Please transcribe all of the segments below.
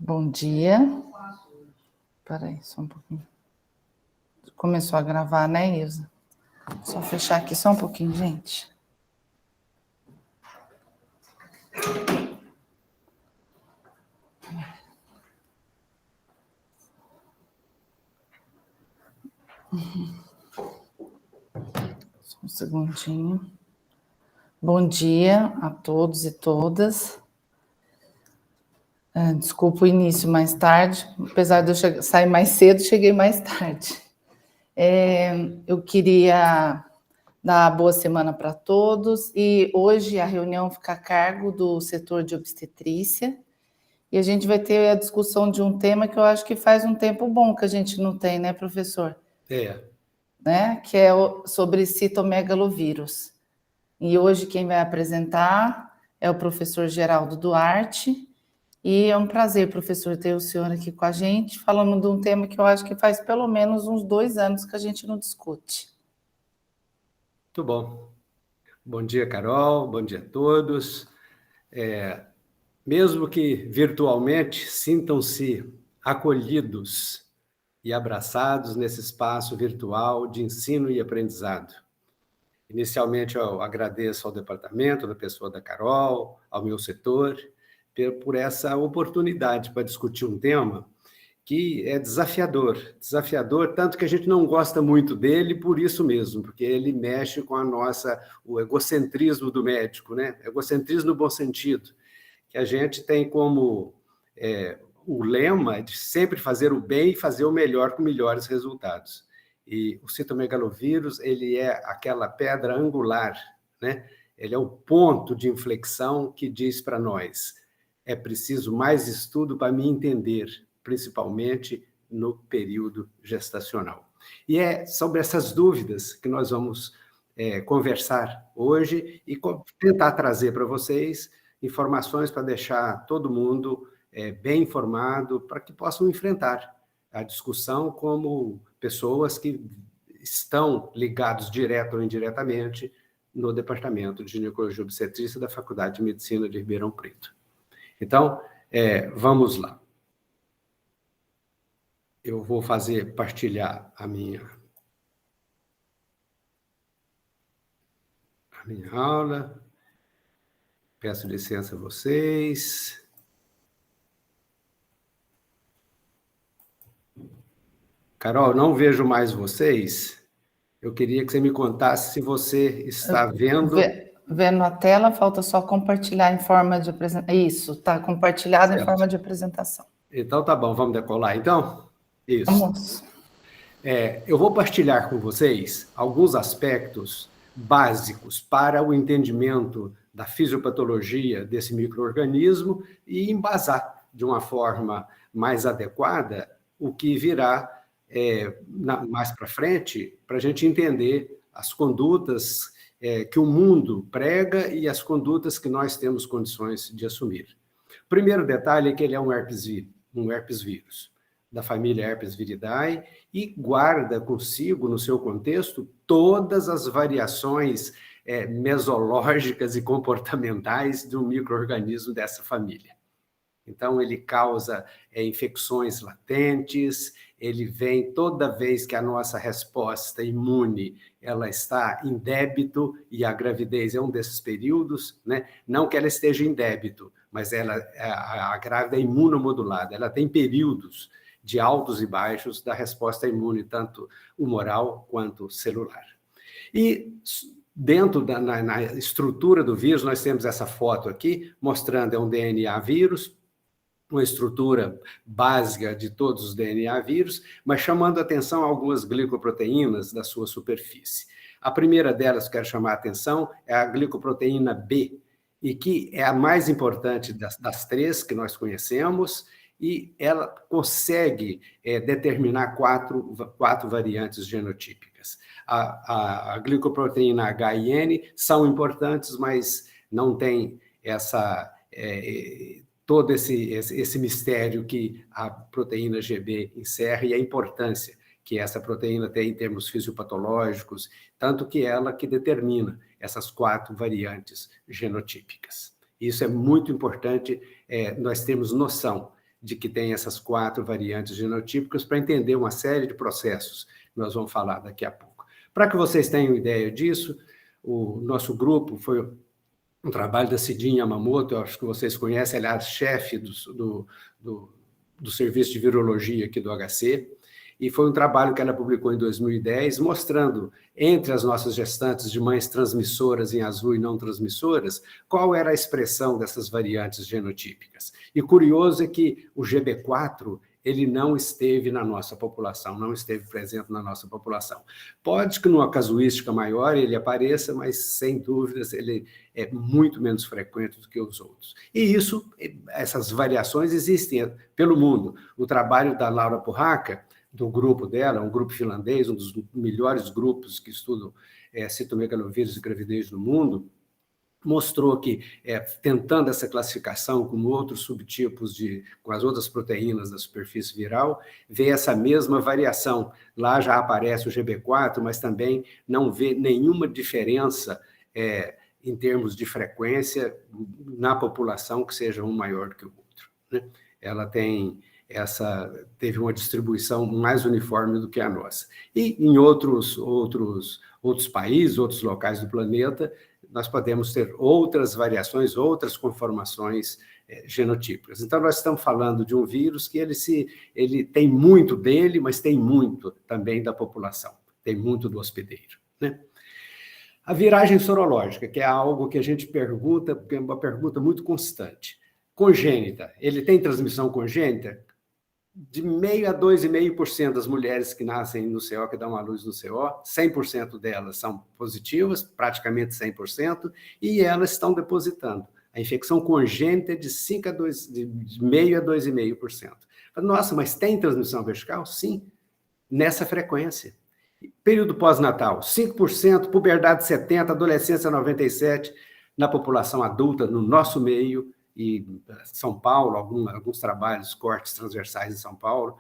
Bom dia. Espera aí, só um pouquinho. Começou a gravar, né, Ilza? Só fechar aqui só um pouquinho, gente. Só um segundinho. Bom dia a todos e todas. Desculpa o início mais tarde, apesar de eu sair mais cedo, cheguei mais tarde. Eu queria dar boa semana para todos e hoje a reunião fica a cargo do setor de obstetrícia e a gente vai ter a discussão de um tema que eu acho que faz um tempo bom que a gente não tem, né, professor? Né? Que é sobre citomegalovírus. E hoje quem vai apresentar é o professor Geraldo Duarte. E é um prazer, professor, ter o senhor aqui com a gente, falando de um tema que eu acho que faz pelo menos uns 2 anos que a gente não discute. Muito bom. Bom dia, Carol. Bom dia a todos. Mesmo que virtualmente, sintam-se acolhidos e abraçados nesse espaço virtual de ensino e aprendizado. Inicialmente, eu agradeço ao departamento, da pessoa da Carol, ao meu setor, por essa oportunidade para discutir um tema que é desafiador, tanto que a gente não gosta muito dele por isso mesmo, porque ele mexe com o egocentrismo do médico, né? Egocentrismo no bom sentido, que a gente tem como o lema de sempre fazer o bem e fazer o melhor com melhores resultados. E o citomegalovírus, ele é aquela pedra angular, né? Ele é o ponto de inflexão que diz para nós: é preciso mais estudo para me entender, principalmente no período gestacional. E é sobre essas dúvidas que nós vamos conversar hoje e tentar trazer para vocês informações para deixar todo mundo bem informado, para que possam enfrentar a discussão como pessoas que estão ligados direto ou indiretamente no Departamento de Ginecologia e Obstetrícia da Faculdade de Medicina de Ribeirão Preto. Então, vamos lá. Eu vou partilhar a minha aula. Peço licença a vocês. Carol, não vejo mais vocês. Eu queria que você me contasse se você está vendo... Vendo a tela, falta só compartilhar em forma de apresentação. Isso, está compartilhado certo. Em forma de apresentação. Então, tá bom, vamos decolar, então? Isso. Vamos. Eu vou partilhar com vocês alguns aspectos básicos para o entendimento da fisiopatologia desse micro-organismo e embasar de uma forma mais adequada o que virá mais para frente, para a gente entender as condutas que o mundo prega e as condutas que nós temos condições de assumir. O primeiro detalhe é que ele é um herpes vírus, da família Herpes viridae, e guarda consigo, no seu contexto, todas as variações mesológicas e comportamentais de um micro-organismo dessa família. Então, ele causa infecções latentes, ele vem toda vez que a nossa resposta imune ela está em débito, e a gravidez é um desses períodos, né? Não que ela esteja em débito, mas a grávida é imunomodulada, ela tem períodos de altos e baixos da resposta imune, tanto humoral quanto celular. E dentro na estrutura do vírus, nós temos essa foto aqui, mostrando um DNA vírus, uma estrutura básica de todos os DNA vírus, mas chamando a atenção algumas glicoproteínas da sua superfície. A primeira delas que quero chamar a atenção é a glicoproteína B, e que é a mais importante das três que nós conhecemos, e ela consegue determinar quatro variantes genotípicas. A glicoproteína H e N são importantes, mas não tem todo esse mistério que a proteína GB encerra e a importância que essa proteína tem em termos fisiopatológicos, tanto que ela que determina essas 4 variantes genotípicas. Isso é muito importante nós termos noção de que tem essas 4 variantes genotípicas para entender uma série de processos que nós vamos falar daqui a pouco. Para que vocês tenham ideia disso, o nosso grupo foi um trabalho da Cidinha Yamamoto, eu acho que vocês conhecem, ela é a chefe do serviço de virologia aqui do HC, e foi um trabalho que ela publicou em 2010, mostrando, entre as nossas gestantes de mães transmissoras em azul e não transmissoras, qual era a expressão dessas variantes genotípicas. E curioso é que o GB4, ele não esteve na nossa população, não esteve presente na nossa população. Pode que numa casuística maior ele apareça, mas, sem dúvidas, ele é muito menos frequente do que os outros. E isso, essas variações existem pelo mundo. O trabalho da Laura Purraca, do grupo dela, um grupo finlandês, um dos melhores grupos que estudam citomegalovírus e gravidez no mundo, mostrou que, tentando essa classificação com outros subtipos, com as outras proteínas da superfície viral, vê essa mesma variação. Lá já aparece o GB4, mas também não vê nenhuma diferença em termos de frequência na população que seja um maior que o outro, né? Ela teve uma distribuição mais uniforme do que a nossa. E em outros países, outros locais do planeta, nós podemos ter outras variações, outras conformações genotípicas. Então, nós estamos falando de um vírus que ele tem muito dele, mas tem muito também da população, tem muito do hospedeiro, né? A viragem sorológica, que é algo que a gente pergunta, porque é uma pergunta muito constante. Congênita, ele tem transmissão congênita? De 0,5% a 2,5% das mulheres que nascem no CO, que dão à luz no CO, 100% delas são positivas, praticamente 100%, e elas estão depositando. A infecção congênita é de 0,5% a 2,5%. Nossa, mas tem transmissão vertical? Sim, nessa frequência. Período pós-natal, 5%, puberdade 70%, adolescência 97%, na população adulta, no nosso meio, e São Paulo, alguns trabalhos, cortes transversais em São Paulo,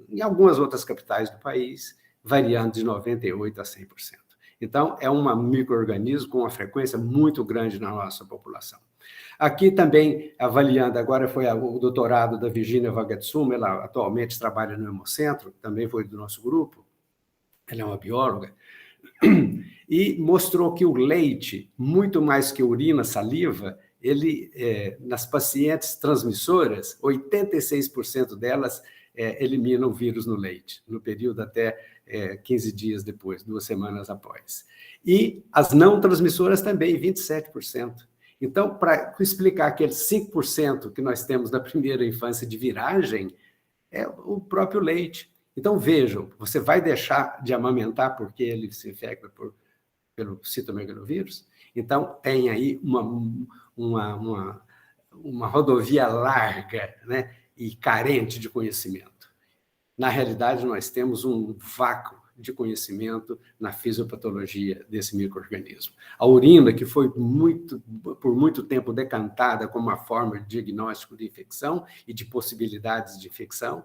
em algumas outras capitais do país, variando de 98% a 100%. Então, é um micro-organismo com uma frequência muito grande na nossa população. Aqui também, avaliando, agora foi o doutorado da Virginia Vagatsuma, ela atualmente trabalha no Hemocentro, também foi do nosso grupo, ela é uma bióloga, e mostrou que o leite, muito mais que urina, saliva, nas pacientes transmissoras, 86% delas eliminam o vírus no leite, no período até 15 dias depois, 2 semanas após. E as não transmissoras também, 27%. Então, para explicar aqueles 5% que nós temos na primeira infância de viragem, é o próprio leite. Então, vejam, você vai deixar de amamentar porque ele se infecta pelo citomegalovírus? Então, tem aí uma rodovia larga, né, e carente de conhecimento. Na realidade, nós temos um vácuo de conhecimento na fisiopatologia desse micro-organismo. A urina, que foi por muito tempo decantada como uma forma de diagnóstico de infecção e de possibilidades de infecção,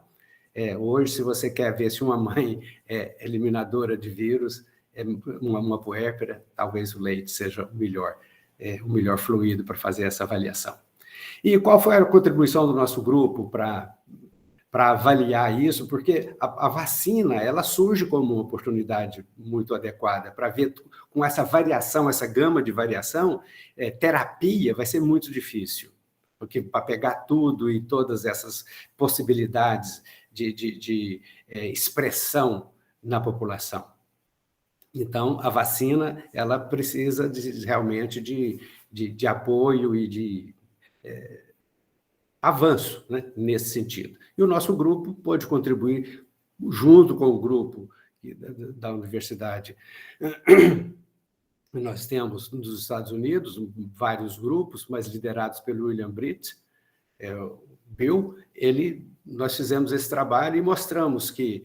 hoje, se você quer ver se uma mãe é eliminadora de vírus, uma puérpera, talvez o leite seja o melhor fluido para fazer essa avaliação. E qual foi a contribuição do nosso grupo para avaliar isso? Porque a vacina, ela surge como uma oportunidade muito adequada para ver com essa variação, essa gama de variação, terapia vai ser muito difícil, porque para pegar tudo e todas essas possibilidades de expressão na população. Então, a vacina, ela precisa realmente de apoio e de avanço, né, nesse sentido. E o nosso grupo pode contribuir junto com o grupo da universidade. Nós temos nos Estados Unidos vários grupos, mas liderados pelo William Britt, Bill, nós fizemos esse trabalho e mostramos que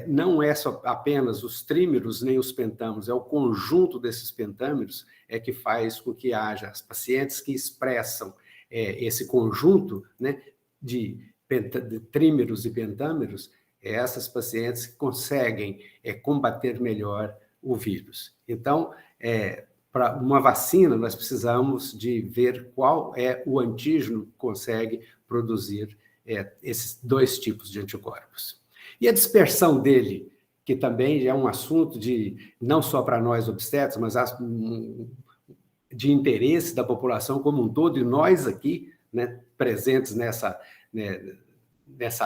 não é só apenas os trímeros nem os pentâmeros, é o conjunto desses pentâmeros que faz com que haja as pacientes que expressam esse conjunto, né, de trímeros e pentâmeros, essas pacientes que conseguem combater melhor o vírus. Então, para uma vacina, nós precisamos de ver qual é o antígeno que consegue produzir esses dois tipos de anticorpos. E a dispersão dele, que também é um assunto de não só para nós obstetras, mas de interesse da população como um todo, e nós aqui, né, presentes nessa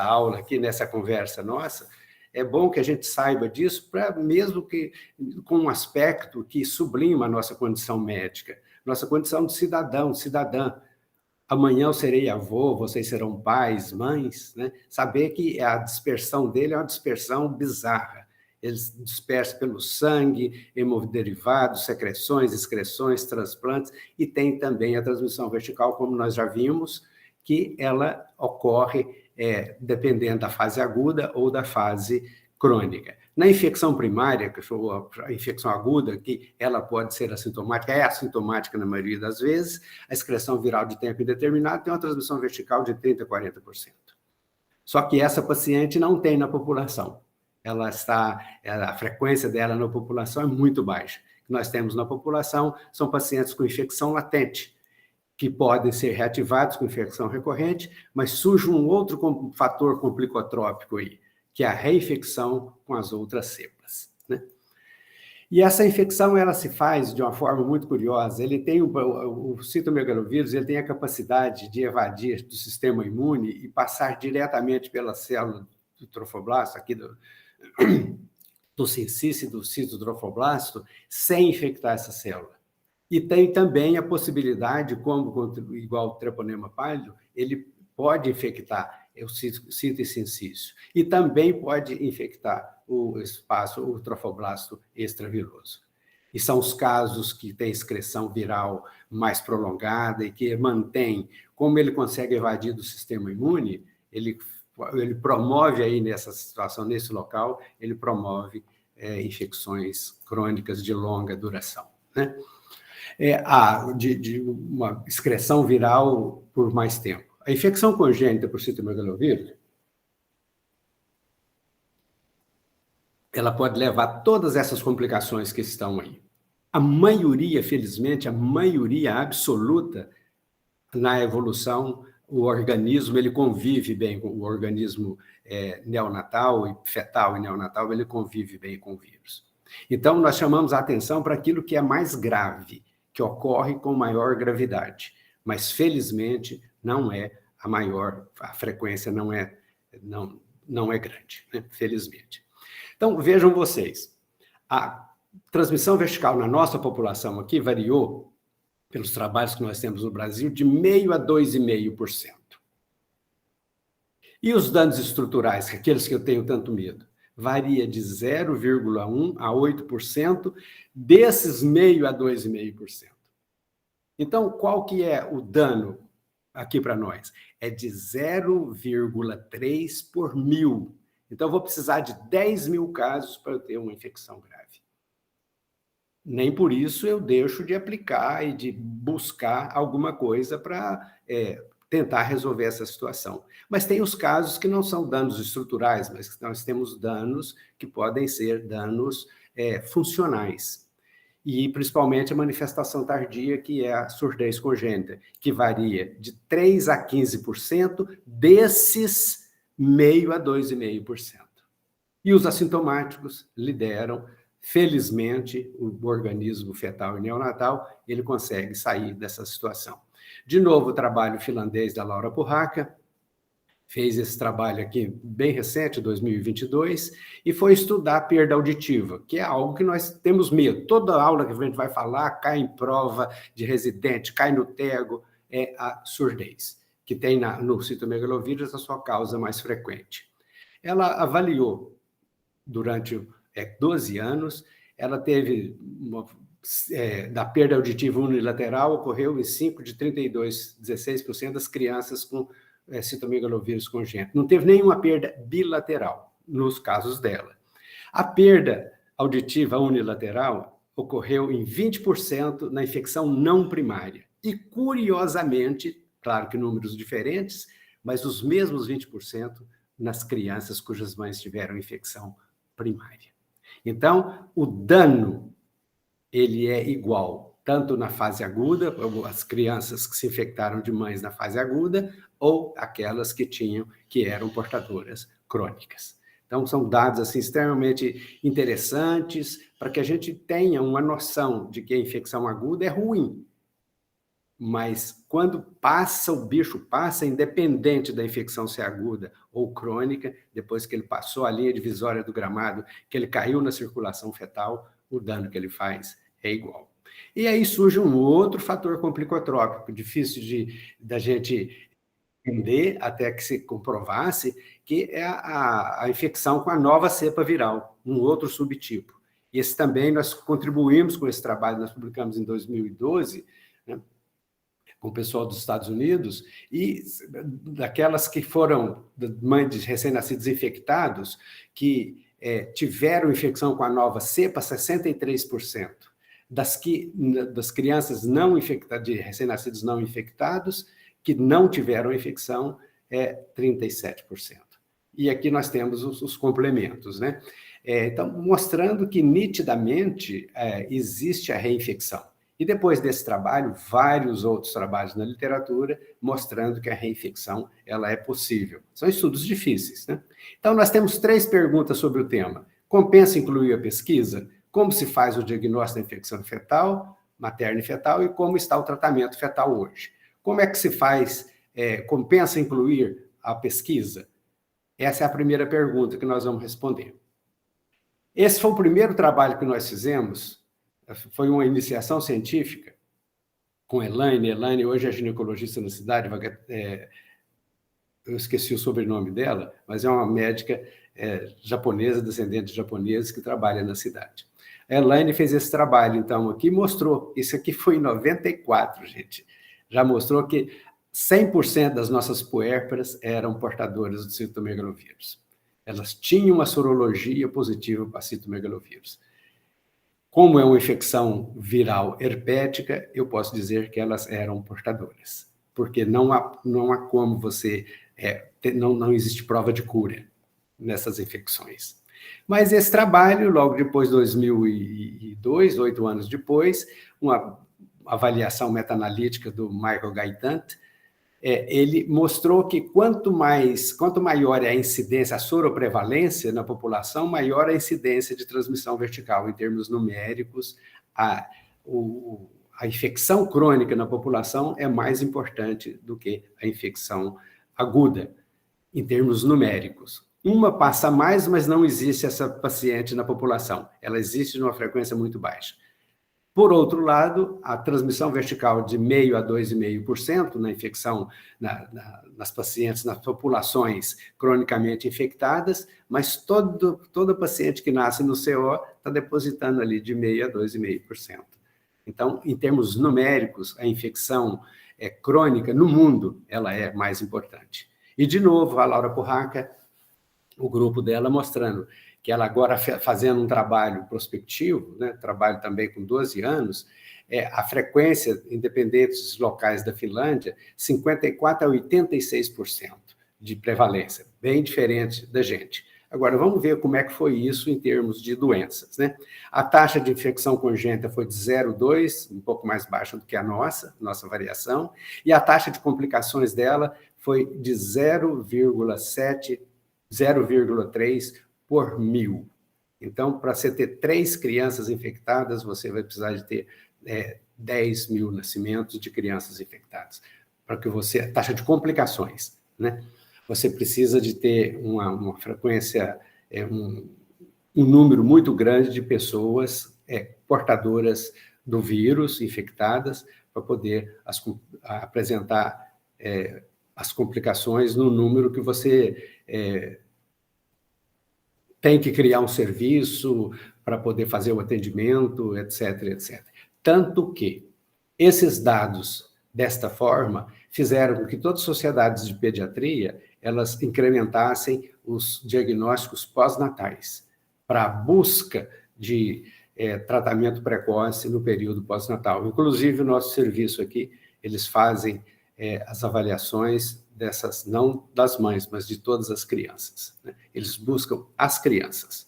aula aqui, nessa conversa nossa, é bom que a gente saiba disso, para mesmo que com um aspecto que sublima a nossa condição médica, nossa condição de cidadão, cidadã. Amanhã eu serei avô, vocês serão pais, mães, né? Saber que a dispersão dele é uma dispersão bizarra. Eles dispersam pelo sangue, hemoderivados, secreções, excreções, transplantes, e tem também a transmissão vertical, como nós já vimos, que ela ocorre dependendo da fase aguda ou da fase crônica. Na infecção primária, que for a infecção aguda, que ela pode ser assintomática, é assintomática na maioria das vezes, a excreção viral de tempo indeterminado tem uma transmissão vertical de 30% a 40%. Só que essa paciente não tem na população. A frequência dela na população é muito baixa. O que nós temos na população são pacientes com infecção latente, que podem ser reativados com infecção recorrente, mas surge um outro fator complicotrópico aí, que é a reinfecção com as outras cepas, né? E essa infecção, ela se faz de uma forma muito curiosa. Ele tem o citomegalovírus, ele tem a capacidade de evadir do sistema imune e passar diretamente pela célula do trofoblasto, aqui do sincice, do citotrofoblasto, sem infectar essa célula. E tem também a possibilidade, igual o treponema pálido, ele pode infectar o cito e sincício. E também pode infectar o trofoblasto extraviroso. E são os casos que têm excreção viral mais prolongada e que mantém, como ele consegue evadir do sistema imune, ele promove aí nessa situação, nesse local, ele promove infecções crônicas de longa duração, né? De uma excreção viral por mais tempo. A infecção congênita por citomegalovírus, ela pode levar a todas essas complicações que estão aí. A maioria, felizmente, a maioria absoluta na evolução, o organismo, ele convive bem com o organismo neonatal e fetal e neonatal, ele convive bem com o vírus. Então, nós chamamos a atenção para aquilo que é mais grave, que ocorre com maior gravidade, mas, felizmente, não é a maior, a frequência não é grande, né? Felizmente. Então, vejam vocês, a transmissão vertical na nossa população aqui variou, pelos trabalhos que nós temos no Brasil, de 0,5% a 2,5%. E os danos estruturais, aqueles que eu tenho tanto medo, varia de 0,1% a 8%, desses 0,5% a 2,5%. Então, qual que é o dano aqui para nós? É de 0,3 por 1.000. Então, eu vou precisar de 10.000 casos para eu ter uma infecção grave. Nem por isso eu deixo de aplicar e de buscar alguma coisa para tentar resolver essa situação. Mas tem os casos que não são danos estruturais, mas que nós temos danos que podem ser danos funcionais. E, principalmente, a manifestação tardia, que é a surdez congênita, que varia de 3% a 15%, desses 0,5% a 2,5%. E os assintomáticos lideram, felizmente, o organismo fetal e neonatal, ele consegue sair dessa situação. De novo, o trabalho finlandês da Laura Purraka, fez esse trabalho aqui bem recente, 2022, e foi estudar a perda auditiva, que é algo que nós temos medo. Toda aula que a gente vai falar cai em prova de residente, cai no TEGO, é a surdez, que tem no citomegalovírus a sua causa mais frequente. Ela avaliou durante 12 anos, ela teve da perda auditiva unilateral, ocorreu em 5 de 32, 16% das crianças com citomegalovírus congênito. Não teve nenhuma perda bilateral nos casos dela. A perda auditiva unilateral ocorreu em 20% na infecção não primária. E, curiosamente, claro que números diferentes, mas os mesmos 20% nas crianças cujas mães tiveram infecção primária. Então, o dano, ele é igual tanto na fase aguda, as crianças que se infectaram de mães na fase aguda, ou aquelas que eram portadoras crônicas. Então, são dados assim, extremamente interessantes para que a gente tenha uma noção de que a infecção aguda é ruim. Mas quando o bicho passa, independente da infecção ser aguda ou crônica, depois que ele passou a linha divisória do gramado, que ele caiu na circulação fetal, o dano que ele faz é igual. E aí surge um outro fator complicotrópico, difícil da gente entender até que se comprovasse, que é a infecção com a nova cepa viral, um outro subtipo. E esse também nós contribuímos com esse trabalho, nós publicamos em 2012, né, com o pessoal dos Estados Unidos, e daquelas que foram mães de recém-nascidos infectados, que tiveram infecção com a nova cepa, 63%. Das crianças não infectadas, de recém-nascidos não infectados, que não tiveram infecção, é 37%. E aqui nós temos os complementos, né? Então, mostrando que nitidamente existe a reinfecção. E depois desse trabalho, vários outros trabalhos na literatura mostrando que a reinfecção ela é possível. São estudos difíceis, né? Então, nós temos 3 perguntas sobre o tema. Compensa incluir a pesquisa? Como se faz o diagnóstico da infecção fetal, materna e fetal, e como está o tratamento fetal hoje? Como é que se faz, compensa incluir a pesquisa? Essa é a primeira pergunta que nós vamos responder. Esse foi o primeiro trabalho que nós fizemos, foi uma iniciação científica com Elaine. Elaine hoje é ginecologista na cidade, eu esqueci o sobrenome dela, mas é uma médica japonesa, descendente de japoneses, que trabalha na cidade. A Elaine fez esse trabalho, então, aqui, mostrou, isso aqui foi em 94, gente, já mostrou que 100% das nossas puérperas eram portadoras do citomegalovírus. Elas tinham uma sorologia positiva para citomegalovírus. Como é uma infecção viral herpética, eu posso dizer que elas eram portadoras, porque não há como você... não existe prova de cura nessas infecções. Mas esse trabalho, logo depois, 2002, 8 anos depois, uma avaliação meta-analítica do Michael Gaitant, ele mostrou que quanto maior é a incidência, a soroprevalência na população, maior a incidência de transmissão vertical, em termos numéricos. A infecção crônica na população é mais importante do que a infecção aguda, em termos numéricos. Uma passa mais, mas não existe essa paciente na população. Ela existe numa frequência muito baixa. Por outro lado, a transmissão vertical de 0,5% a 2,5% na infecção nas pacientes, nas populações cronicamente infectadas, mas toda paciente que nasce no CO está depositando ali de 0,5% a 2,5%. Então, em termos numéricos, a infecção crônica no mundo, ela é mais importante. E, de novo, a Laura Purraca, o grupo dela mostrando que ela agora fazendo um trabalho prospectivo, né, trabalho também com 12 anos, a frequência, independente dos locais da Finlândia, 54% a 86% de prevalência, bem diferente da gente. Agora, vamos ver como é que foi isso em termos de doenças, né? A taxa de infecção congênita foi de 0,2, um pouco mais baixa do que a nossa variação, e a taxa de complicações dela foi de 0,7, 0,3 por 1.000. Então, para você ter 3 crianças infectadas, você vai precisar de ter 10.000 nascimentos de crianças infectadas. Para que a taxa de complicações, né? Você precisa de ter uma frequência, um número muito grande de pessoas portadoras do vírus, infectadas, para poder apresentar as complicações no número que você tem que criar um serviço para poder fazer o atendimento, etc, etc. Tanto que esses dados, desta forma, fizeram com que todas as sociedades de pediatria, elas incrementassem os diagnósticos pós-natais, para a busca de tratamento precoce no período pós-natal. Inclusive, o nosso serviço aqui, eles fazem as avaliações dessas, não das mães, mas de todas as crianças, né? Eles buscam as crianças.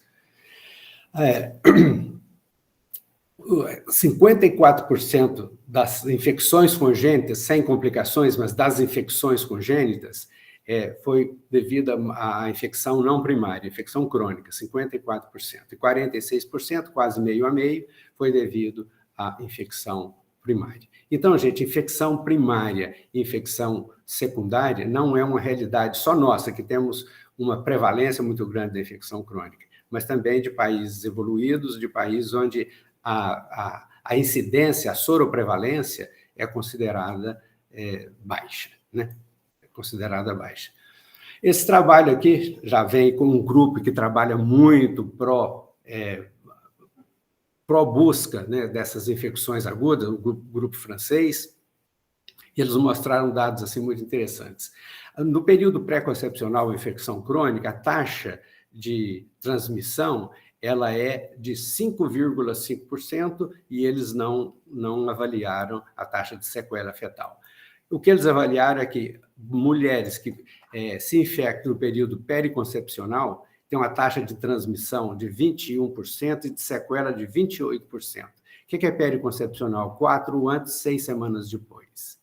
54% das infecções congênitas, sem complicações, mas das infecções congênitas, foi devido à infecção não primária, infecção crônica, 54%. E 46%, quase meio a meio, foi devido à infecção primária. Então, gente, infecção primária e infecção secundária não é uma realidade só nossa, que temos uma prevalência muito grande da infecção crônica, mas também de países evoluídos, de países onde a incidência, a soroprevalência é considerada baixa, né? É considerada baixa. Esse trabalho aqui já vem com um grupo que trabalha muito pró-busca, né, dessas infecções agudas, o grupo francês, e eles mostraram dados assim, muito interessantes. No período pré-concepcional, infecção crônica, a taxa de transmissão ela é de 5,5% e eles não avaliaram a taxa de sequela fetal. O que eles avaliaram é que mulheres que se infectam no período periconcepcional têm uma taxa de transmissão de 21% e de sequela de 28%. O que é periconcepcional? 4 antes, 6 semanas depois.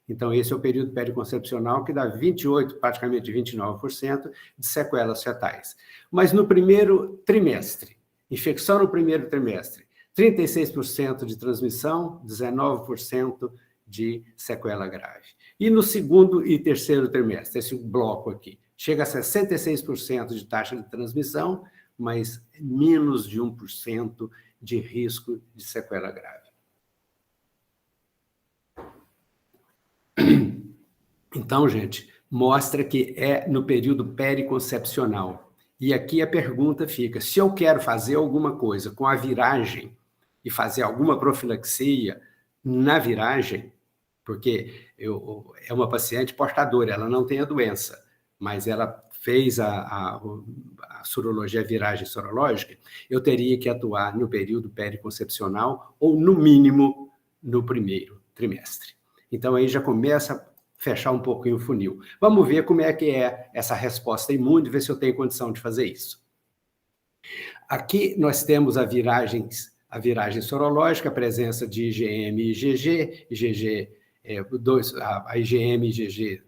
Então, esse é o período periconcepcional, que dá 28%, praticamente 29% de sequelas fetais. Mas no primeiro trimestre, infecção no primeiro trimestre, 36% de transmissão, 19% de sequela grave. E no segundo e terceiro trimestre, esse bloco aqui, chega a 66% de taxa de transmissão, mas menos de 1% de risco de sequela grave. Então, gente, mostra que é no período periconcepcional. E aqui a pergunta fica, se eu quero fazer alguma coisa com a viragem e fazer alguma profilaxia na viragem, porque é uma paciente portadora, ela não tem a doença, mas ela fez a sorologia, a viragem sorológica, eu teria que atuar no período periconcepcional ou, no mínimo, no primeiro trimestre. Então, aí já começa a fechar um pouquinho o funil. Vamos ver como é que é essa resposta imune, ver se eu tenho condição de fazer isso. Aqui nós temos a viragem sorológica, a presença de IgM e IgG, a IgM e IgG,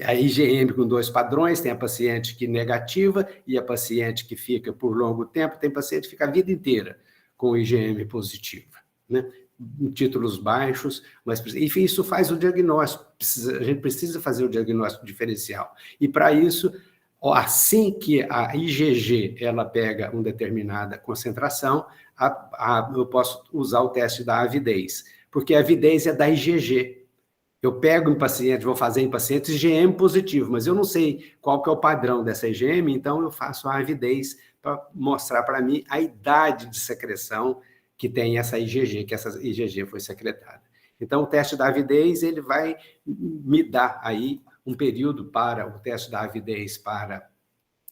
a IgM com 2 padrões, tem a paciente que negativa e a paciente que fica por longo tempo, tem paciente que fica a vida inteira com IgM positiva, né? Em títulos baixos, mas enfim, isso faz o diagnóstico, a gente precisa fazer o diagnóstico diferencial. E para isso, assim que a IgG ela pega uma determinada concentração, eu posso usar o teste da avidez, porque a avidez é da IgG. Eu pego em paciente, vou fazer em pacientes IgM positivo, mas eu não sei qual que é o padrão dessa IgM, então eu faço a avidez para mostrar para mim a idade de secreção que tem essa IgG, que essa IgG foi secretada. Então, o teste da avidez, ele vai me dar aí um período para o teste da avidez para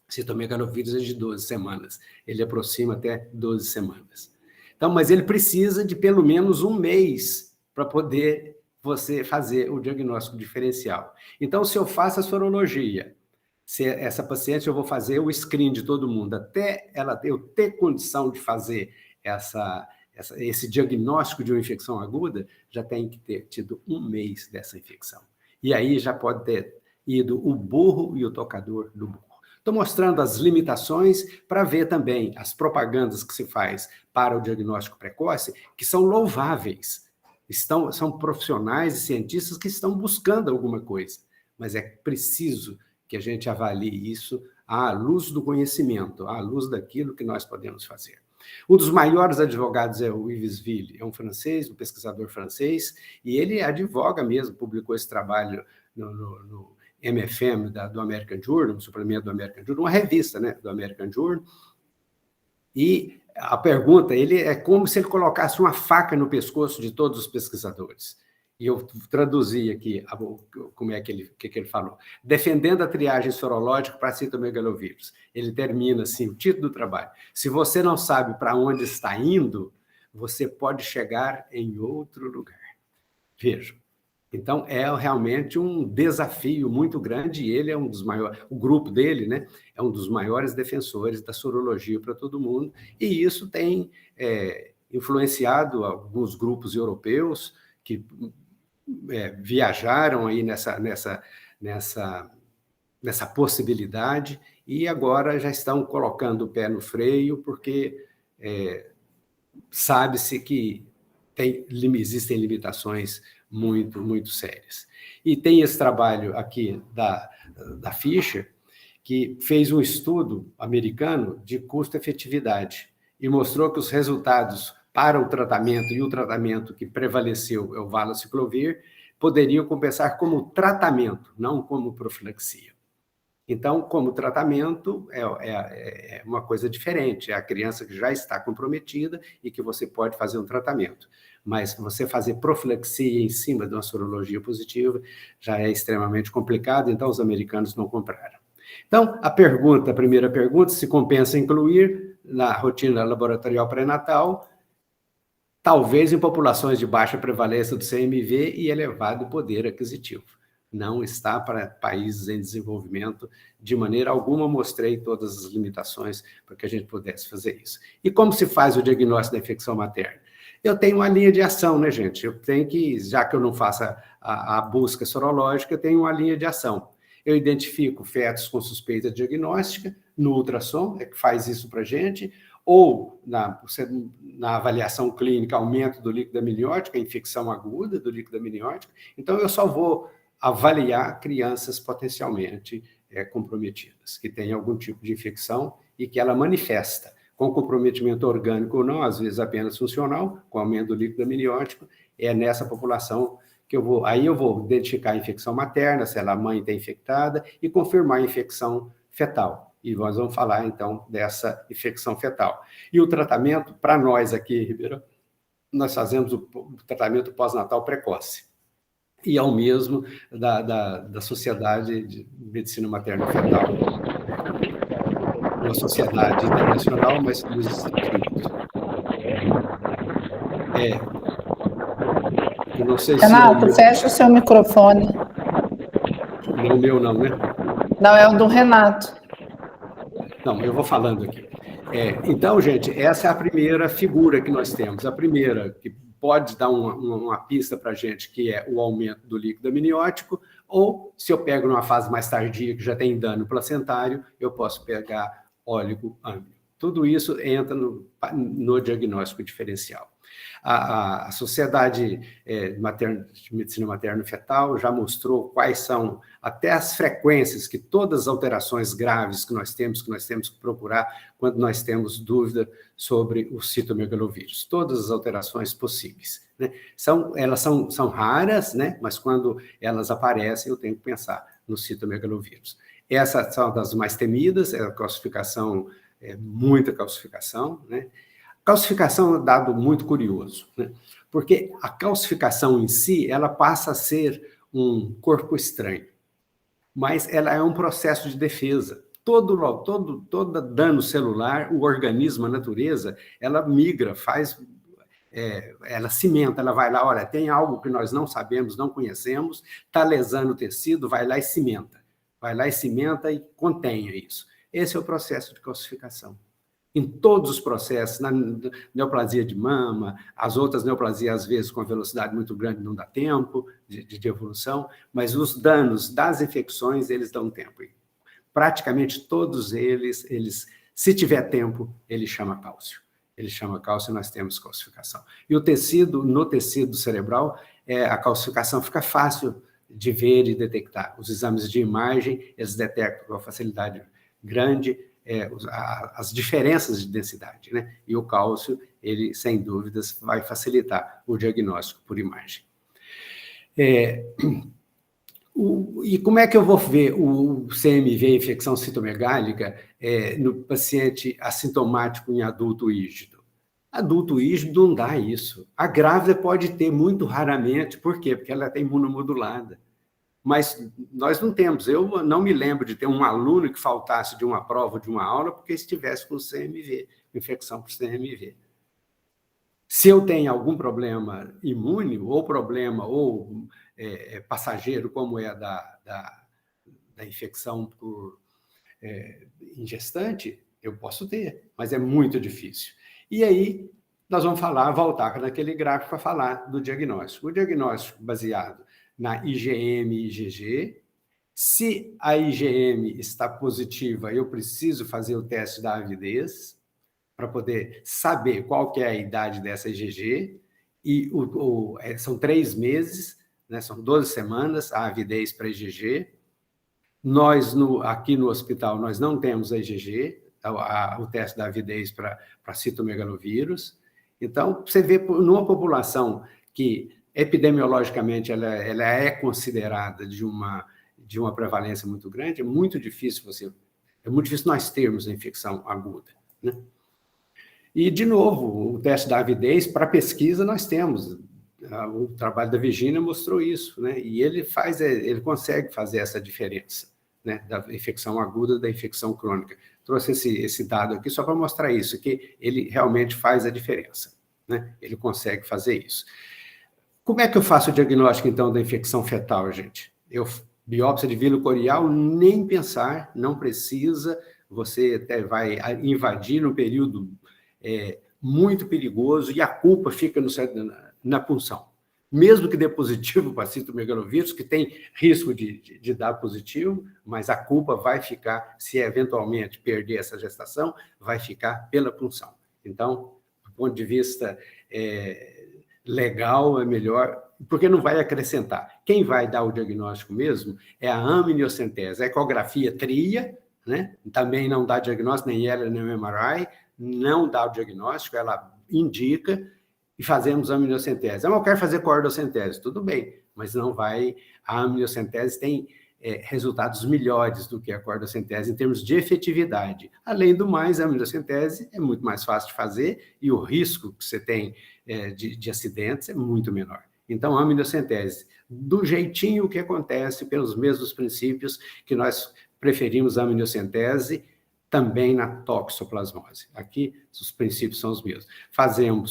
citomegalovírus de 12 semanas. Ele aproxima até 12 semanas. Então, mas ele precisa de pelo menos um mês para poder você fazer o diagnóstico diferencial. Então, se eu faço a sorologia, se essa paciente eu vou fazer o screen de todo mundo, até eu ter condição de fazer esse diagnóstico de uma infecção aguda, já tem que ter tido um mês dessa infecção. E aí já pode ter ido o burro e o tocador do burro. Estou mostrando as limitações para ver também as propagandas que se faz para o diagnóstico precoce, que são louváveis. São profissionais e cientistas que estão buscando alguma coisa, mas é preciso que a gente avalie isso à luz do conhecimento, à luz daquilo que nós podemos fazer. Um dos maiores advogados é o Yves Ville, é um francês, um pesquisador francês, e ele advoga mesmo, publicou esse trabalho no MFM do American Journal, no suplemento do American Journal, uma revista, né, do American Journal, e a pergunta, ele é como se ele colocasse uma faca no pescoço de todos os pesquisadores. E eu traduzi aqui como é que ele falou. Defendendo a triagem sorológica para citomegalovírus. Ele termina assim, o título do trabalho. Se você não sabe para onde está indo, você pode chegar em outro lugar. Vejam. Então, é realmente um desafio muito grande, e ele é um dos maiores, o grupo dele, né, é um dos maiores defensores da sorologia para todo mundo, e isso tem influenciado alguns grupos europeus que viajaram aí nessa possibilidade e agora já estão colocando o pé no freio, porque sabe-se que existem limitações muito, muito sérias. E tem esse trabalho aqui da Fischer, que fez um estudo americano de custo-efetividade e mostrou que os resultados para o tratamento, e o tratamento que prevaleceu é o valaciclovir, poderiam compensar como tratamento, não como profilaxia. Então, como tratamento, é uma coisa diferente. É a criança que já está comprometida e que você pode fazer um tratamento. Mas você fazer profilaxia em cima de uma sorologia positiva já é extremamente complicado, então os americanos não compraram. Então, a primeira pergunta, se compensa incluir na rotina laboratorial pré-natal, talvez em populações de baixa prevalência do CMV e elevado poder aquisitivo. Não está para países em desenvolvimento, de maneira alguma mostrei todas as limitações para que a gente pudesse fazer isso. E como se faz o diagnóstico da infecção materna? Eu tenho uma linha de ação, né, gente? Eu tenho que, já que eu não faço a busca sorológica, eu tenho uma linha de ação. Eu identifico fetos com suspeita diagnóstica no ultrassom, que faz isso para a gente, ou na avaliação clínica, aumento do líquido amniótico, infecção aguda do líquido amniótico. Então, eu só vou avaliar crianças potencialmente comprometidas, que têm algum tipo de infecção e que ela manifesta com comprometimento orgânico ou não, às vezes apenas funcional, com aumento do líquido amniótico, é nessa população que eu vou identificar a infecção materna, se a mãe está infectada, e confirmar a infecção fetal. E nós vamos falar, então, dessa infecção fetal. E o tratamento, para nós aqui em Ribeirão, nós fazemos o tratamento pós-natal precoce. E é o mesmo da Sociedade de Medicina Materno-Fetal, uma sociedade internacional, mas nos Estados Unidos. Eu não sei Renato, fecha o seu microfone. Não o meu, não, né? Não, é o do Renato. Não, eu vou falando aqui. Então, gente, essa é a primeira figura que nós temos. A primeira, que pode dar uma pista para a gente, que é o aumento do líquido amniótico, ou, se eu pego numa fase mais tardia, que já tem dano placentário, eu posso pegar óligo-âmnio. Tudo isso entra no diagnóstico diferencial. A Sociedade de Medicina Materno-Fetal já mostrou quais são até as frequências que todas as alterações graves que nós temos que procurar quando nós temos dúvida sobre o citomegalovírus. Todas as alterações possíveis, né? Elas são raras, né? Mas quando elas aparecem, eu tenho que pensar no citomegalovírus. Essas são das mais temidas, a calcificação, muita calcificação, né? Calcificação é um dado muito curioso, né? Porque a calcificação em si, ela passa a ser um corpo estranho, mas ela é um processo de defesa. Todo dano celular, o organismo, a natureza, ela migra, ela cimenta, ela vai lá, olha, tem algo que nós não sabemos, não conhecemos, está lesando o tecido, vai lá e cimenta. Vai lá e cimenta e contenha isso. Esse é o processo de calcificação. Em todos os processos, na neoplasia de mama, as outras neoplasias, às vezes, com velocidade muito grande, não dá tempo de evolução, mas os danos das infecções, eles dão tempo. E praticamente todos eles, se tiver tempo, ele chama cálcio. Ele chama cálcio e nós temos calcificação. E no tecido cerebral, a calcificação fica fácil de ver e detectar. Os exames de imagem, eles detectam com uma facilidade grande as diferenças de densidade, né? E o cálcio, ele, sem dúvidas, vai facilitar o diagnóstico por imagem. E como é que eu vou ver o CMV, infecção citomegálica, no paciente assintomático em adulto rígido? Adulto rígido não dá isso. A grávida pode ter muito raramente, por quê? Porque ela é imunomodulada. Mas nós não temos. Eu não me lembro de ter um aluno que faltasse de uma prova, de uma aula, porque estivesse com CMV, infecção por CMV. Se eu tenho algum problema imune, ou passageiro, como é da infecção em gestante, eu posso ter, mas é muito difícil. E aí, nós vamos voltar naquele gráfico para falar do diagnóstico. O diagnóstico baseado na IgM e IgG. Se a IgM está positiva, eu preciso fazer o teste da avidez para poder saber qual que é a idade dessa IgG. E são 3 meses, né, são 12 semanas a avidez para IgG. Nós, aqui no hospital, nós não temos a IgG, o teste da avidez para citomegalovírus. Então, você vê, numa população que, epidemiologicamente, ela é considerada de uma prevalência muito grande, é muito difícil nós termos a infecção aguda, né? E, de novo, o teste da avidez, para pesquisa, nós temos. O trabalho da Virginia mostrou isso, né? E ele consegue fazer essa diferença, né, da infecção aguda da infecção crônica. Trouxe esse dado aqui só para mostrar isso, que ele realmente faz a diferença, né? Ele consegue fazer isso. Como é que eu faço o diagnóstico, então, da infecção fetal, gente? Biópsia de vírus corial, nem pensar, não precisa, você até vai invadir num período muito perigoso e a culpa fica na punção. Mesmo que dê positivo para citomegalovírus, que tem risco de dar positivo, mas a culpa vai ficar, se eventualmente perder essa gestação, vai ficar pela punção. Então, do ponto de vista legal, é melhor, porque não vai acrescentar. Quem vai dar o diagnóstico mesmo é a amniocentese. A ecografia tria, né? Também não dá diagnóstico, nem ela, nem o MRI, não dá o diagnóstico, ela indica, e fazemos a amniocentese. Eu quero fazer cordocentese, tudo bem, mas não vai. A amniocentese tem resultados melhores do que a cordocentese em termos de efetividade. Além do mais, a amniocentese é muito mais fácil de fazer e o risco que você tem de acidentes é muito menor. Então, a amniocentese, do jeitinho que acontece, pelos mesmos princípios que nós preferimos a amniocentese, também na toxoplasmose. Aqui, os princípios são os mesmos.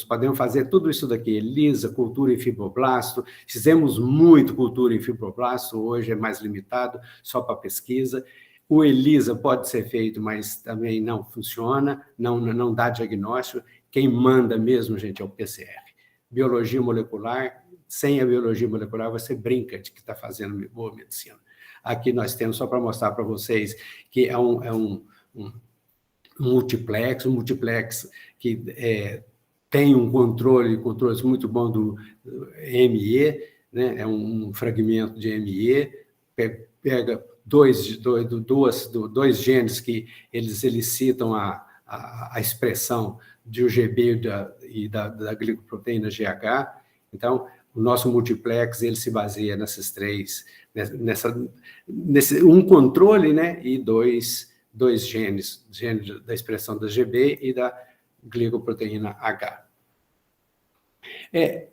Podemos fazer tudo isso daqui, ELISA, cultura em fibroblasto, fizemos muito cultura em fibroblasto, hoje é mais limitado, só para pesquisa. O ELISA pode ser feito, mas também não funciona, não dá diagnóstico. Quem manda mesmo, gente, é o PCR. Biologia molecular, sem a biologia molecular, você brinca de que está fazendo boa medicina. Aqui nós temos, só para mostrar para vocês, que é um multiplex que tem um controle muito bom do ME, né? É um fragmento de ME, pega dois genes que eles elicitam a expressão de UGB e da glicoproteína GH. Então, o nosso multiplex ele se baseia nesses três, nesse um controle, né? E dois genes da expressão da GB e da glicoproteína H.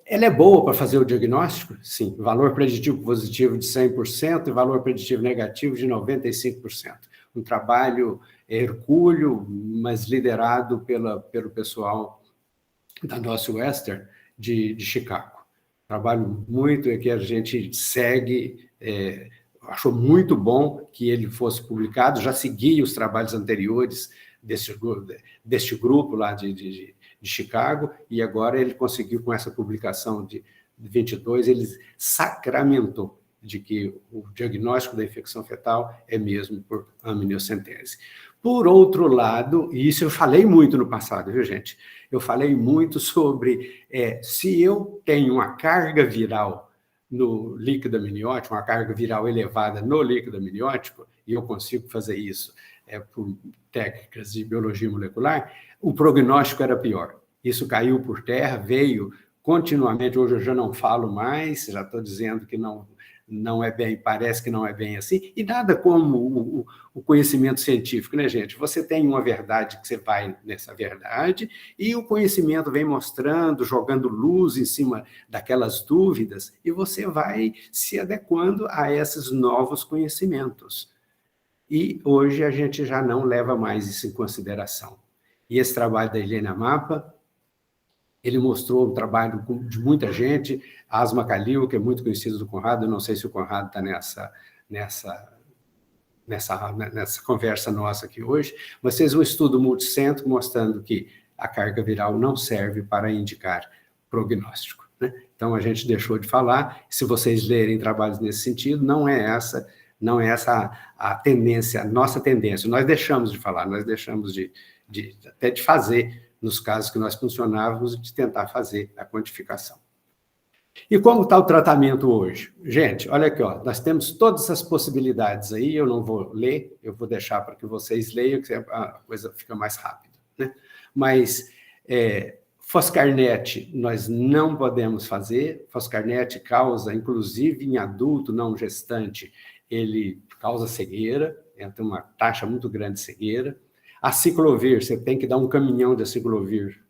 Ela é boa para fazer o diagnóstico? Sim. Valor preditivo positivo de 100% e valor preditivo negativo de 95%. Um trabalho hercúleo, mas liderado pelo pessoal da Northwestern de Chicago. Trabalho muito que a gente segue, achou muito bom que ele fosse publicado, já segui os trabalhos anteriores deste grupo lá de Chicago, e agora ele conseguiu, com essa publicação de 22, ele sacramentou de que o diagnóstico da infecção fetal é mesmo por amniocentese. Por outro lado, e isso eu falei muito no passado, viu, gente? Eu falei muito sobre se eu tenho uma carga viral no líquido amniótico, uma carga viral elevada no líquido amniótico, e eu consigo fazer isso por técnicas de biologia molecular, o prognóstico era pior. Isso caiu por terra, veio continuamente, hoje eu já não falo mais, já estou dizendo que não é bem, parece que não é bem assim, e nada como o conhecimento científico, né, gente? Você tem uma verdade que você vai nessa verdade, e o conhecimento vem mostrando, jogando luz em cima daquelas dúvidas, e você vai se adequando a esses novos conhecimentos. E hoje a gente já não leva mais isso em consideração. E esse trabalho da Helena Mapa, ele mostrou um trabalho de muita gente, Asma Khalil, que é muito conhecido do Conrado, eu não sei se o Conrado está nessa conversa nossa aqui hoje, mas fez um estudo multicêntrico mostrando que a carga viral não serve para indicar prognóstico, né? Então, a gente deixou de falar. Se vocês lerem trabalhos nesse sentido, não é essa a tendência, a nossa tendência. Nós deixamos de falar, nós deixamos até de fazer, nos casos que nós funcionávamos, de tentar fazer a quantificação. E como está o tratamento hoje? Gente, olha aqui, ó, nós temos todas essas possibilidades aí, eu não vou ler, eu vou deixar para que vocês leiam, que a coisa fica mais rápida, né? Mas Foscarnet nós não podemos fazer. Foscarnet causa, inclusive em adulto não gestante, ele causa cegueira, tem uma taxa muito grande de cegueira. Aciclovir, você tem que dar um caminhão de aciclovir,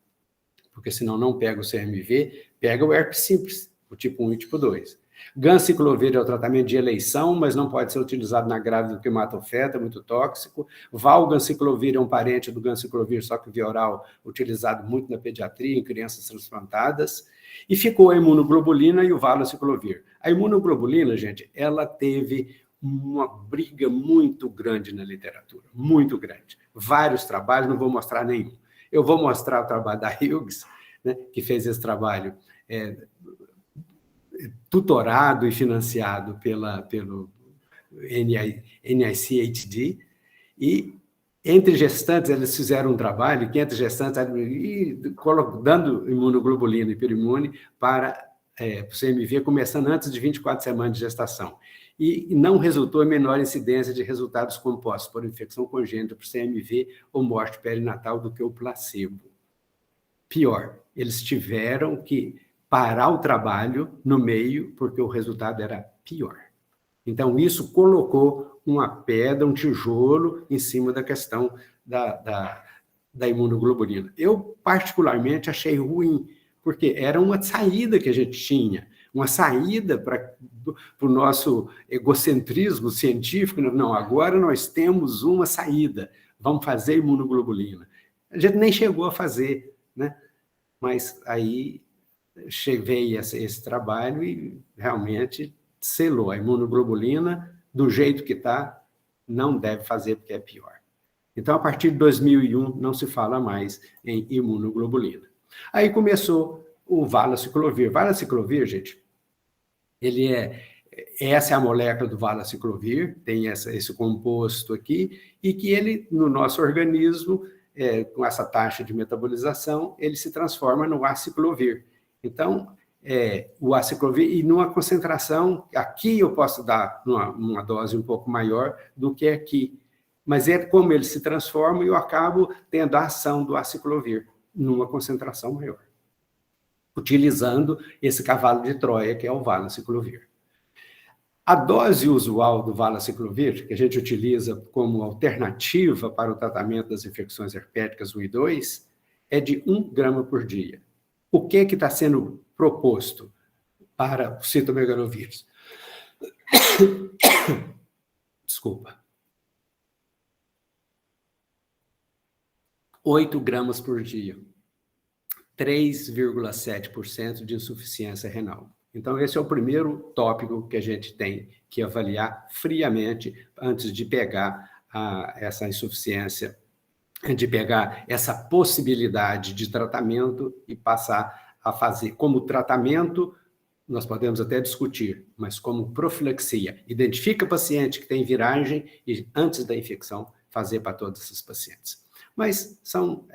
porque senão não pega o CMV, pega o herpes simples, o tipo 1 e o tipo 2. Ganciclovir é o tratamento de eleição, mas não pode ser utilizado na grávida porque mata o feto, é muito tóxico. Valganciclovir é um parente do ganciclovir, só que via oral, utilizado muito na pediatria, em crianças transplantadas. E ficou a imunoglobulina e o valaciclovir. A imunoglobulina, gente, ela teve uma briga muito grande na literatura, muito grande. Vários trabalhos, não vou mostrar nenhum. Eu vou mostrar o trabalho da Hughes, né, que fez esse trabalho tutorado e financiado pelo NICHD, e entre gestantes eles fizeram um trabalho que entre gestantes, dando imunoglobulina e hiperimune para o CMV, começando antes de 24 semanas de gestação. E não resultou em menor incidência de resultados compostos por infecção congênita, por CMV ou morte perinatal do que o placebo. Pior, eles tiveram que parar o trabalho no meio, porque o resultado era pior. Então, isso colocou uma pedra, um tijolo em cima da questão da imunoglobulina. Eu, particularmente, achei ruim, porque era uma saída que a gente tinha, uma saída para o nosso egocentrismo científico. Não, agora nós temos uma saída, vamos fazer imunoglobulina. A gente nem chegou a fazer, né? Mas aí veio esse trabalho e realmente selou. A imunoglobulina, do jeito que está, não deve fazer porque é pior. Então, a partir de 2001, não se fala mais em imunoglobulina. Aí começou o valaciclovir. Valaciclovir, gente, essa é a molécula do valaciclovir, tem esse composto aqui, e que ele, no nosso organismo, com essa taxa de metabolização, ele se transforma no aciclovir. Então, o aciclovir, e numa concentração, aqui eu posso dar uma dose um pouco maior do que aqui, mas é como ele se transforma e eu acabo tendo a ação do aciclovir numa concentração maior, utilizando esse cavalo de Troia, que é o valaciclovir. A dose usual do valaciclovir, que a gente utiliza como alternativa para o tratamento das infecções herpéticas 1 e 2, é de 1 grama por dia. O que está sendo proposto para o citomegalovírus? Desculpa. 8 gramas por dia. 3,7% de insuficiência renal. Então, esse é o primeiro tópico que a gente tem que avaliar friamente antes de pegar essa insuficiência, de pegar essa possibilidade de tratamento e passar a fazer como tratamento. Nós podemos até discutir, mas como profilaxia. Identifica paciente que tem viragem e, antes da infecção, fazer para todos esses pacientes. Mas são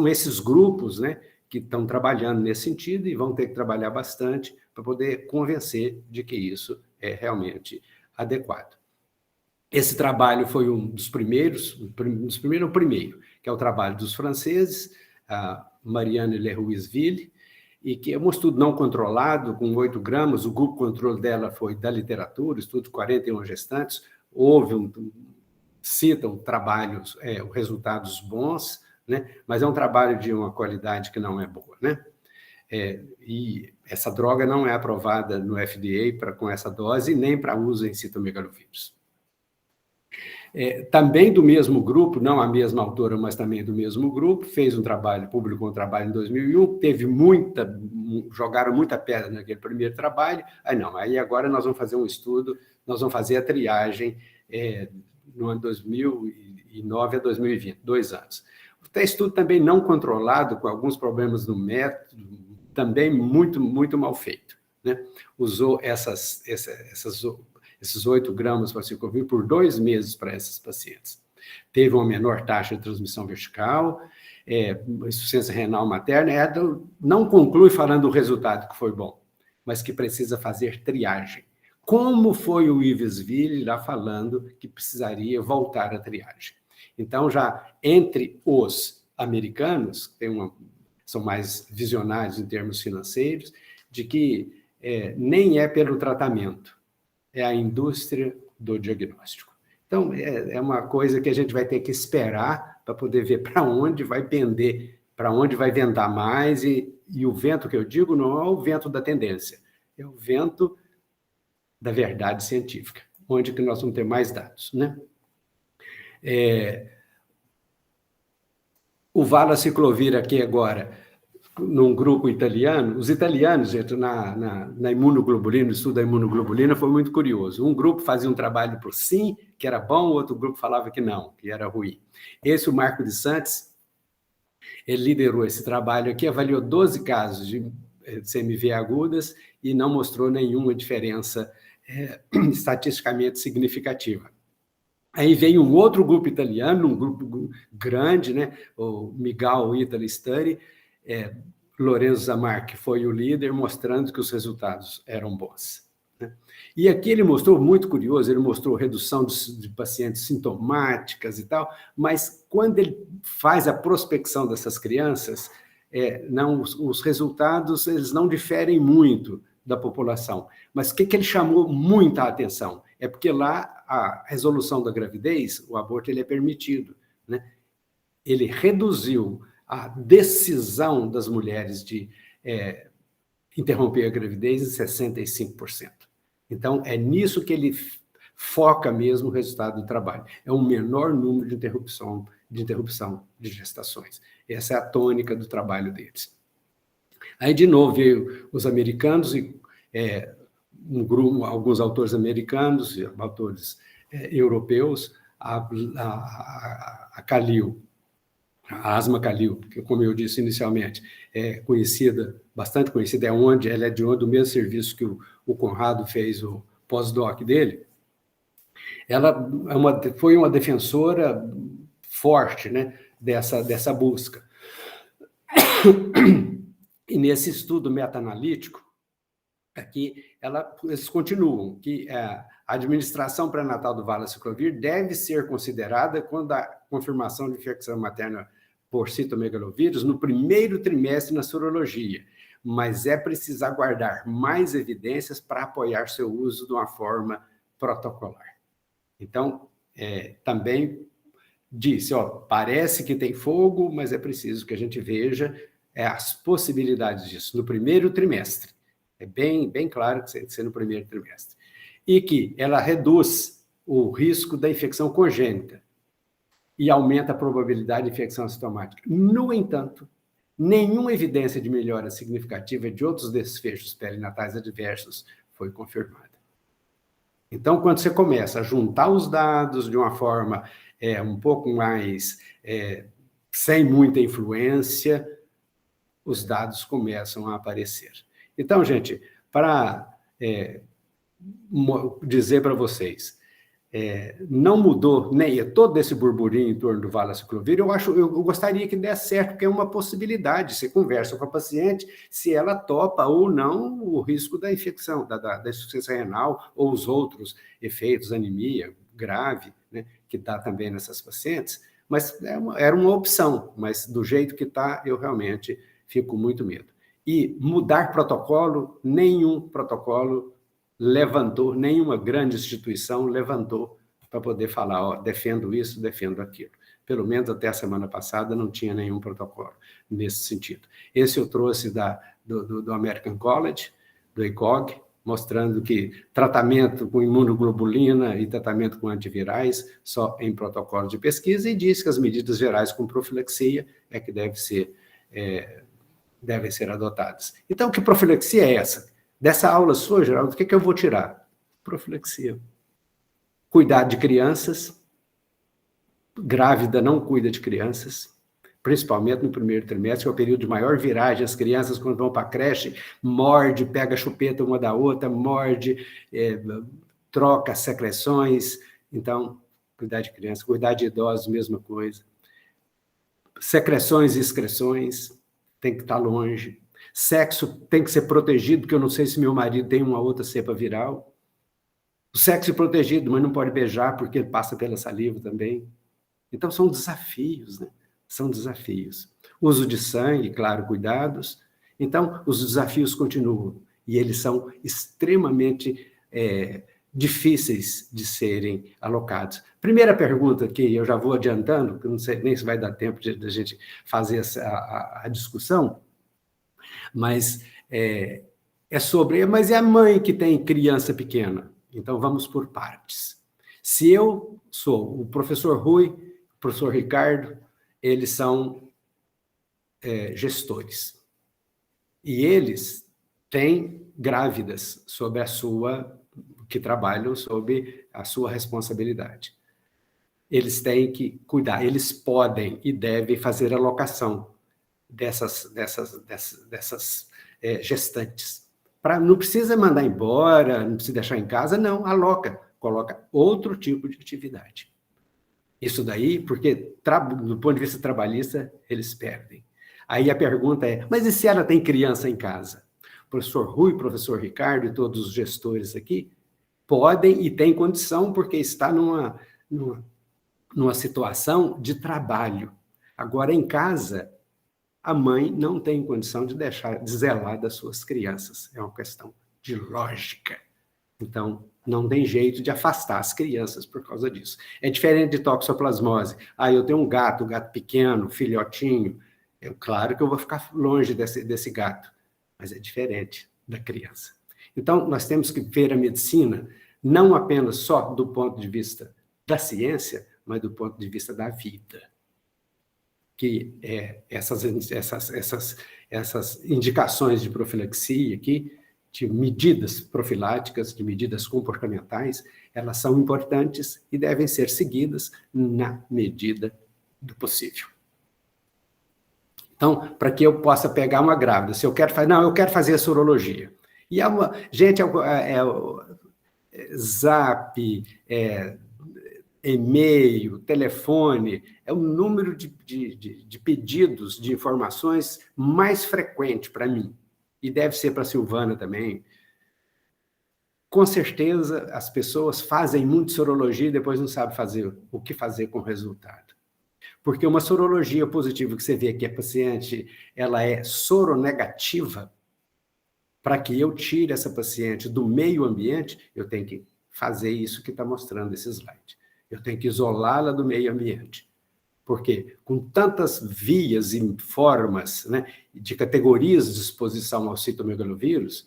esses grupos, né, que estão trabalhando nesse sentido e vão ter que trabalhar bastante para poder convencer de que isso é realmente adequado. Esse trabalho foi um dos primeiros, o primeiro, que é o trabalho dos franceses, a Marianne Leruisville, e que é um estudo não controlado, com 8 gramas, o grupo controle dela foi da literatura, estudo de 41 gestantes, citam trabalhos, resultados bons, né? Mas é um trabalho de uma qualidade que não é boa, né? E essa droga não é aprovada no FDA com essa dose, nem para uso em citomegalovírus. Também do mesmo grupo, não a mesma autora, mas também do mesmo grupo, fez um trabalho, publicou um trabalho em 2001, jogaram muita pedra naquele primeiro trabalho, aí agora nós vamos fazer um estudo, nós vamos fazer a triagem no ano 2009 a 2020, 2 anos. estudo também não controlado, com alguns problemas no método, também muito, muito mal feito, né? Usou esses 8 gramas de valsiclovir por 2 meses para essas pacientes. Teve uma menor taxa de transmissão vertical, insuficiência renal materna, não conclui falando do resultado que foi bom, mas que precisa fazer triagem. Como foi o Ivesville lá falando que precisaria voltar à triagem. Então, já entre os americanos, são mais visionários em termos financeiros, de que nem é pelo tratamento, é a indústria do diagnóstico. Então, é uma coisa que a gente vai ter que esperar para poder ver para onde vai pender, para onde vai ventar mais, e o vento que eu digo não é o vento da tendência, é o vento da verdade científica, onde que nós vamos ter mais dados, né? O valaciclovir aqui agora, num grupo italiano, os italianos, gente, na imunoglobulina, o estudo da imunoglobulina foi muito curioso. Um grupo fazia um trabalho por sim, que era bom, o outro grupo falava que não, que era ruim. O Marco de Santos, ele liderou esse trabalho aqui, avaliou 12 casos de CMV agudas e não mostrou nenhuma diferença estatisticamente significativa. Aí veio um outro grupo italiano, um grupo grande, né? O Migal Italy Study, Lorenzo Zamar, que foi o líder, mostrando que os resultados eram bons, né? E aqui ele mostrou, muito curioso, ele mostrou redução de pacientes sintomáticas e tal, mas quando ele faz a prospecção dessas crianças, os resultados eles não diferem muito da população. Mas o que ele chamou muita atenção? É porque lá a resolução da gravidez, o aborto ele é permitido, né? Ele reduziu a decisão das mulheres de interromper a gravidez em 65%. Então, é nisso que ele foca mesmo o resultado do trabalho. É um menor número de interrupção de gestações. Essa é a tônica do trabalho deles. Aí, de novo, veio os americanos e alguns autores americanos e autores europeus, a Khalil, a Asma Khalil, que, como eu disse inicialmente, é conhecida, bastante conhecida, ela é do mesmo serviço que o Conrado fez o pós-doc dele. Ela foi uma defensora forte, né, dessa busca. E nesse estudo meta-analítico, aqui, eles continuam que a administração pré-natal do valaciclovir deve ser considerada quando a confirmação de infecção materna por citomegalovírus no primeiro trimestre na sorologia, mas é preciso aguardar mais evidências para apoiar seu uso de uma forma protocolar. Então, também disse, parece que tem fogo, mas é preciso que a gente veja as possibilidades disso no primeiro trimestre. É bem claro que tem que ser no primeiro trimestre. E que ela reduz o risco da infecção congênita e aumenta a probabilidade de infecção assintomática. No entanto, nenhuma evidência de melhora significativa de outros desfechos perinatais adversos foi confirmada. Então, quando você começa a juntar os dados de uma forma um pouco mais sem muita influência, os dados começam a aparecer. Então, gente, para dizer para vocês, não mudou nem todo esse burburinho em torno do valaciclovir, eu gostaria que desse certo, porque é uma possibilidade. Você conversa com a paciente se ela topa ou não o risco da infecção, da insuficiência renal ou os outros efeitos, anemia grave, né, que dá também nessas pacientes, mas era uma opção, mas do jeito que está, eu realmente fico com muito medo. E mudar protocolo, nenhum protocolo levantou, nenhuma grande instituição levantou para poder falar, defendo isso, defendo aquilo. Pelo menos até a semana passada não tinha nenhum protocolo nesse sentido. Esse eu trouxe do American College, do ECOG, mostrando que tratamento com imunoglobulina e tratamento com antivirais só em protocolo de pesquisa, e diz que as medidas gerais com profilaxia é que devem ser adotadas. Então, que profilaxia é essa? Dessa aula sua, Geraldo, o que eu vou tirar? Profilaxia. Cuidar de crianças. Grávida não cuida de crianças. principalmente no primeiro trimestre, que é o período de maior viragem. As crianças, quando vão para a creche, morde, pega a chupeta uma da outra, morde, troca secreções. Então, cuidar de criança, cuidar de idosos, mesma coisa. Secreções e excreções, tem que estar longe. Sexo tem que ser protegido, porque eu não sei se meu marido tem uma outra cepa viral. O sexo é protegido, mas não pode beijar, porque ele passa pela saliva também. Então, são desafios, né? São desafios. Uso de sangue, claro, cuidados. Então, os desafios continuam. E eles são extremamente difíceis de serem alocados. Primeira pergunta, que eu já vou adiantando, que eu não sei nem se vai dar tempo de a gente fazer a discussão, mas é sobre... Mas é a mãe que tem criança pequena. Então, vamos por partes. Se eu sou o professor Rui, o professor Ricardo, eles são gestores. E eles têm grávidas sobre que trabalham sob a sua responsabilidade. Eles têm que cuidar, eles podem e devem fazer alocação dessas gestantes. Não precisa mandar embora, não precisa deixar em casa, não, aloca, coloca outro tipo de atividade. Isso daí, porque do ponto de vista trabalhista, eles perdem. Aí a pergunta é, mas e se ela tem criança em casa? O professor Rui, o professor Ricardo e todos os gestores aqui podem e têm condição, porque está numa situação de trabalho. Agora, em casa, a mãe não tem condição de zelar das suas crianças. É uma questão de lógica. Então, não tem jeito de afastar as crianças por causa disso. É diferente de toxoplasmose. Eu tenho um gato pequeno, filhotinho. Claro que eu vou ficar longe desse gato, mas é diferente da criança. Então, nós temos que ver a medicina não apenas só do ponto de vista da ciência, mas do ponto de vista da vida. Que essas indicações de profilaxia aqui, de medidas profiláticas, de medidas comportamentais, elas são importantes e devem ser seguidas na medida do possível. Então, para que eu possa pegar uma grávida, se eu quero fazer... Não, eu quero fazer a sorologia. E gente, zap, e-mail, telefone, é o número de pedidos de informações mais frequente para mim. E deve ser para a Silvana também. Com certeza, as pessoas fazem muito sorologia e depois não sabem o que fazer com o resultado. Porque uma sorologia positiva que você vê que a paciente ela é soronegativa, para que eu tire essa paciente do meio ambiente, eu tenho que fazer isso que está mostrando esse slide. Eu tenho que isolá-la do meio ambiente. Porque com tantas vias e formas, né, de categorias de exposição ao citomegalovírus,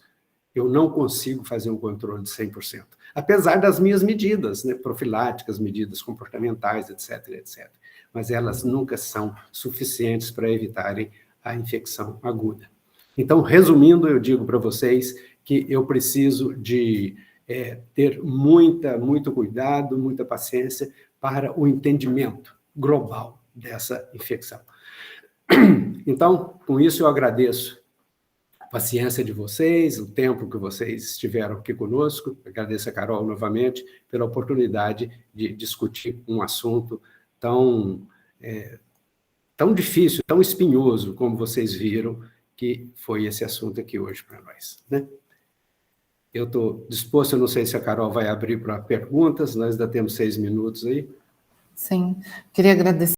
eu não consigo fazer um controle de 100%. Apesar das minhas medidas, né, profiláticas, medidas comportamentais, etc, etc. Mas elas nunca são suficientes para evitarem a infecção aguda. Então, resumindo, eu digo para vocês que eu preciso de ter muito cuidado, muita paciência para o entendimento global dessa infecção. Então, com isso eu agradeço a paciência de vocês, o tempo que vocês estiveram aqui conosco. Agradeço a Carol novamente pela oportunidade de discutir um assunto tão difícil, tão espinhoso, como vocês viram, que foi esse assunto aqui hoje para nós, né? Eu estou disposto, eu não sei se a Carol vai abrir para perguntas, nós ainda temos 6 minutos aí. Sim, queria agradecer